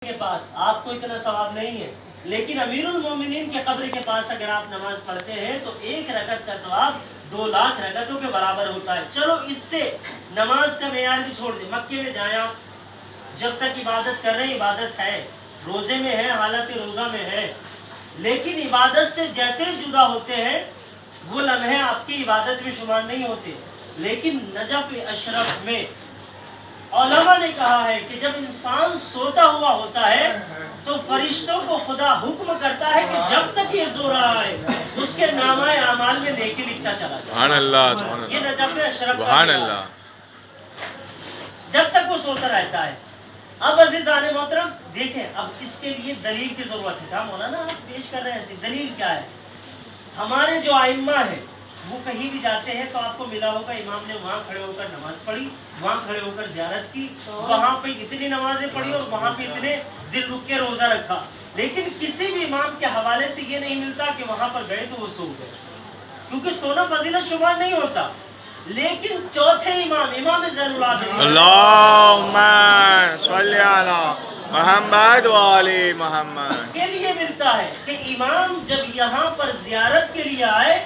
کے پاس آپ کو اتنا ثواب نہیں ہے، لیکن امیر المومنین کے قبر کے پاس اگر آپ نماز پڑھتے ہیں تو 1 رکعت کا ثواب 2 لاکھ رکعتوں کے برابر ہوتا ہے۔ چلو اس سے نماز کا معیار بھی چھوڑ دیں، مکے میں جائیں آپ، جب تک عبادت کر رہے ہیں عبادت ہے، روزے میں ہے، حالت روزہ میں ہے، لیکن عبادت سے جیسے جدا ہوتے ہیں وہ لمحے آپ کی عبادت میں شمار نہیں ہوتے۔ لیکن نجف اشرف میں علماء نے کہا ہے کہ جب انسان سوتا ہوا ہوتا ہے تو فرشتوں کو خدا حکم کرتا ہے کہ جب تک یہ سو رہا ہے اس کے نامہ اعمال میں نیکی لکھتا چلا جائے۔ سبحان اللہ، سبحان یہ اللہ، نجف اشرف کا سبحان معیار اللہ۔ ہے، جب تک وہ سوتا رہتا ہے۔ اب عزیزان محترم دیکھیں، اب اس کے لیے دلیل کی ضرورت ہے۔ کہا مولانا آپ پیش کر رہے ہیں ایسی دلیل کیا ہے؟ ہمارے جو ائمہ ہیں وہ کہیں بھی جاتے ہیں تو آپ کو ملا ہوگا امام نے وہاں کھڑے ہو کر نماز پڑھی، وہاں کھڑے ہو کر زیارت کی، وہاں پہ اتنی نمازیں پڑھی اور وہاں پہ اتنے دل رک کے روزہ رکھا، لیکن کسی بھی امام کے حوالے سے یہ نہیں ملتا کہ وہاں پر گئے تو وہ سو گئے، کیونکہ سونا فضیلت شمار نہیں ہوتا۔ لیکن چوتھے امام، امام زین العابدین اللہم صلی علی محمد و آل محمد کے لیے ملتا ہے کہ امام جب یہاں پر زیارت کے لیے آئے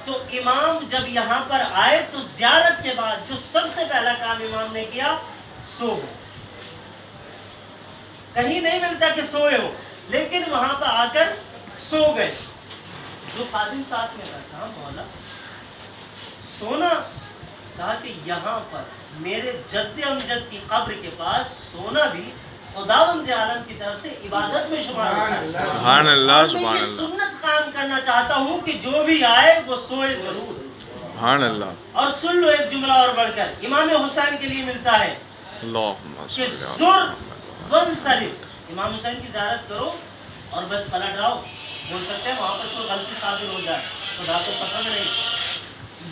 تو امام جب یہاں پر آئے تو زیارت کے بعد جو سب سے پہلا کام امام نے کیا، سو گئے۔ کہیں نہیں ملتا کہ سوئے ہو، لیکن وہاں پر آ کر سو گئے۔ جو خادم ساتھ میں بیٹھا، مولا سونا، کہا کہ یہاں پر میرے جد امجد کی قبر کے پاس سونا بھی خداوند عالم کی طرف سے عبادت میں شمار ہوتا ہے۔ سبحان اللہ، اور میں سبحان یہ اللہ، سنت قائم کرنا چاہتا ہوں کہ جو بھی آئے وہ سوئے ضرور۔ سبحان اللہ۔ اور سن لو ایک جملہ اور بڑھ کر، امام حسین کے لیے ملتا ہے اللہم کہ صلی علی زر ونصرف، امام حسین کی زیارت کرو اور بس پلٹ آؤ۔ بول سکتے ہیں وہاں پر کوئی غلطی ثابت ہو جائے، خدا کو پسند نہیں۔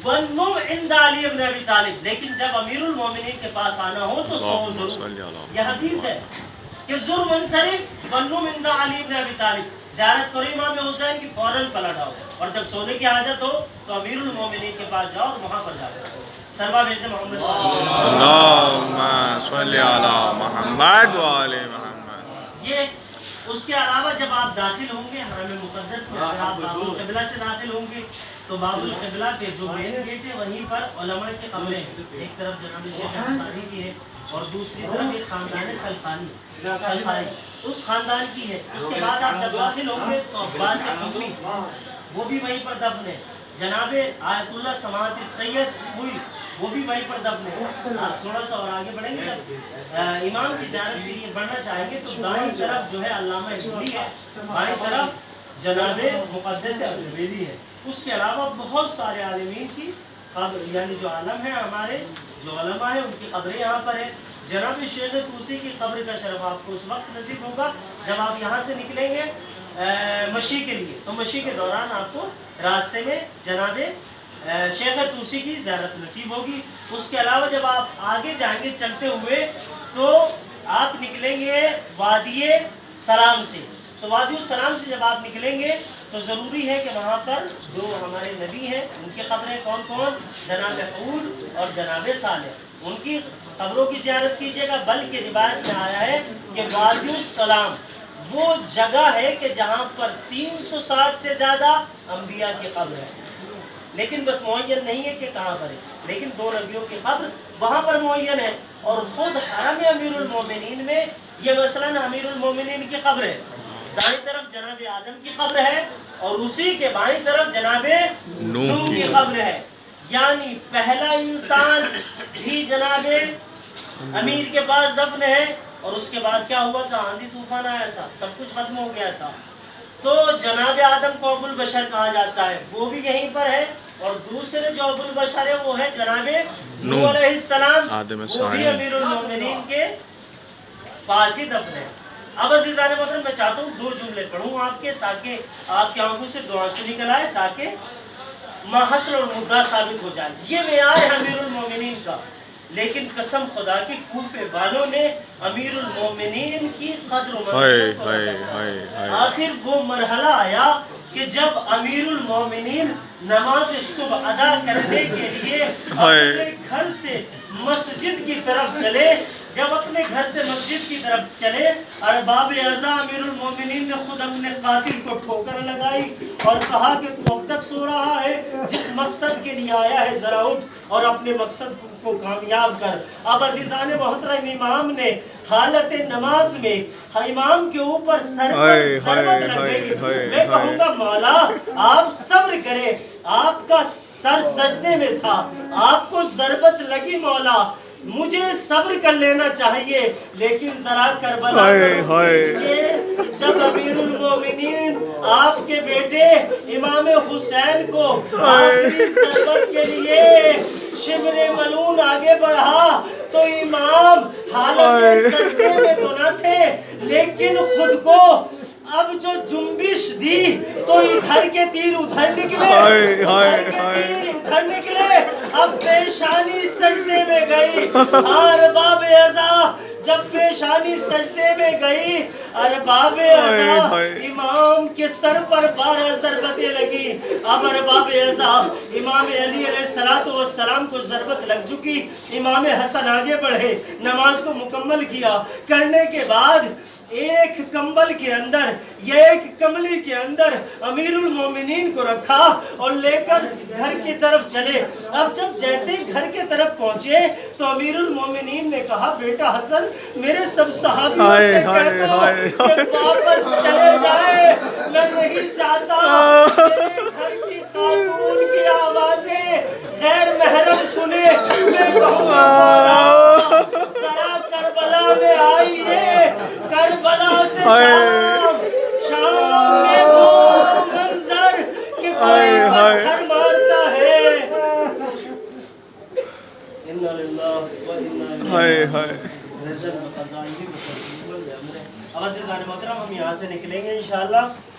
وَنُّمْ عِنْدَ علی ابن ابی طالب، لیکن جب امیر المومنین کے پاس آنا ہو تو سو اللہم ضرور۔ صلی علی یہ حدیث ہے کہ زر ونصرف وَنُّمْ عِنْدَ علی ابن ابی طالب، زیارت کرو امام حسین کی، فوراً پلٹ آؤ، اور جب سونے کی حاجت ہو تو امیر المومنین کے پاس جاؤ اور وہاں پر جا کر سو۔ سروا بھیج دیں محمد۔ اللہم صلی علی محمد و آل محمد۔ یہ اس کے علاوہ جب آپ داخل ہوں گے حرم مقدس میں، اگر آپ باب القبلہ سے داخل ہوں گے تو باب القبلہ کے جو مین گیٹ ہے وہیں پر علماء کی قبریں ہیں، ایک طرف جناب شیخ انصاری کی ہے اور دوسری طرف ایک خاندان خلقانی، اس خاندان کی ہے۔ اس کے بعد آپ جب داخل ہوں گے تو عباس قمی وہ بھی وہیں پر دفن ہے، جناب آیت اللہ سماعت السید ہوئی وہ بھی وہیں پر دفن ہے۔ آپ تھوڑا سا اور آگے بڑھیں گے، جب امام کی زیارت کے لیے بڑھنا چاہیں گے تو دائیں طرف جو ہے علامہ ابولی ہے، بائیں طرف جناب مقدس ابولی ہے۔ اس کے علاوہ بہت سارے عالمین کی قبر، یعنی جو عالم ہیں ہمارے جو علماء ہیں ان کی قبریں یہاں پر ہیں۔ جناب شیخ طوسی کی قبر کا شرف آپ کو اس وقت نصیب ہوگا جب آپ یہاں سے نکلیں گے مشی کے لیے، تو مشی کے دوران آپ کو راستے میں جناب شیخ طوسی کی زیارت نصیب ہوگی۔ اس کے علاوہ جب آپ آگے جائیں گے چلتے ہوئے تو آپ نکلیں گے وادی سلام سے، تو وادی السلام سے جب آپ نکلیں گے تو ضروری ہے کہ وہاں پر جو ہمارے نبی ہیں ان کی قبریں کون کون، جناب حود اور جناب صالح، ان کی قبروں کی زیارت کیجیے گا۔ بلکہ روایت میں آیا ہے کہ وادی السلام وہ جگہ ہے کہ جہاں پر 360 سے زیادہ انبیاء کی قبر ہے، لیکن بس معین نہیں ہے کہ کہاں پر ہے، لیکن 2 نبیوں کی قبر وہاں پر معین ہے۔ اور خود حرم امیر المومنین میں یہ مثلاً امیر المومنین کی قبر ہے، دائیں طرف جناب آدم کی قبر ہے اور اسی کے بائیں طرف جناب نوح کی قبر ہے، یعنی پہلا انسان بھی جناب امیر کے پاس دفن ہے۔ اور اس کے بعد کیا ہوا تھا؟ آندھی طوفان آیا تھا، سب کچھ ختم ہو گیا تھا، تو جناب آدم کو ابو البشر کہا جاتا ہے، وہ بھی یہیں پر ہے۔ اور دوسرے جو ابو البشر ہے وہ ہے جناب نوح علیہ السلام، وہ بھی امیر المومنین کے پاس ہی دفن ہے۔ اب عزیزان محترم میں چاہتا ہوں 2 جملے پڑھوں آپ کے، تاکہ آپ کی آنکھوں سے دعا سے نکل آئے، تاکہ محصل اور مدعا ثابت ہو جائے۔ یہ معیار ہے امیر المومنین کا، لیکن قسم خدا کی کوفے والوں نے امیر المومنین کی قدر و منزلت کو رکھا۔ آخر وہ مرحلہ آیا کہ جب امیر المومنین نماز صبح ادا کرنے کے لیے اپنے گھر سے مسجد کی طرف چلے جب اپنے گھر سے مسجد کی طرف چلے، ارباب اعضاء امیر المومنین نے خود اپنے قاتل کو ٹھوکر لگائی اور کہا کہ تو اب تک سو رہا ہے، جس مقصد کے لیے آیا ہے ذرا اٹھ اور اپنے مقصد کو کامیاب کر۔ اب عزیزان محترم، امام نے حالت نماز میں امام کے اوپر سر پر ضربت لگ گئی۔ میں کہوں گا مولا آپ صبر کریں، آپ کا سر سجدے میں تھا، آپ کو ضربت لگی، مولا مجھے صبر کر لینا چاہیے، لیکن ذرا کربلا کو دیکھیے، جب امیر المومنین آپ کے بیٹے امام حسین کو آخری ضربت کے لیے شبر ملون آگے بڑھا تو امام حالت سجدے میں تو نہ تھے، لیکن خود کو اب جو جنبش دی تو ادھر کے تیر ادھر نکلے، ادھر کے تیر ادھر نکلے، اب پیشانی سجدے میں گئی۔ ارباب اعضاء جب پیشانی سجدے میں گئی، ارباب اعضاء امام کے سر پر 12 ضربتیں لگی۔ اب ارباب اعضاء امام علی علیہ السلام کو ضربت لگ چکی، امام حسن آگے بڑھے، نماز کو مکمل کیا، کرنے کے بعد ایک کمبل کے اندر یا ایک کملی کے اندر امیر المومنین کو رکھا اور لے کر گھر کی طرف چلے۔ اب جب جیسے گھر کی طرف پہنچے تو امیر المومنین نے کہا بیٹا حسن میرے سب صحابیوں سے کہہ دو کہ واپس چلے جائے، میں نہیں چاہتا میرے گھر کی خاتون کی آوازیں غیر محرم سنے۔ میں کہوں گا ذرا کربلا میں آئیے، کربلا سے شام میں وہ منظر کہ کوئی پتھر مارتا ہے۔ اِنَّا لِلَّهِ وَإِنَّا إِلَيْهِ رَاجِعُونَ۔ اب عزیزان محترم ہم یہاں سے نکلیں گے انشاءاللہ۔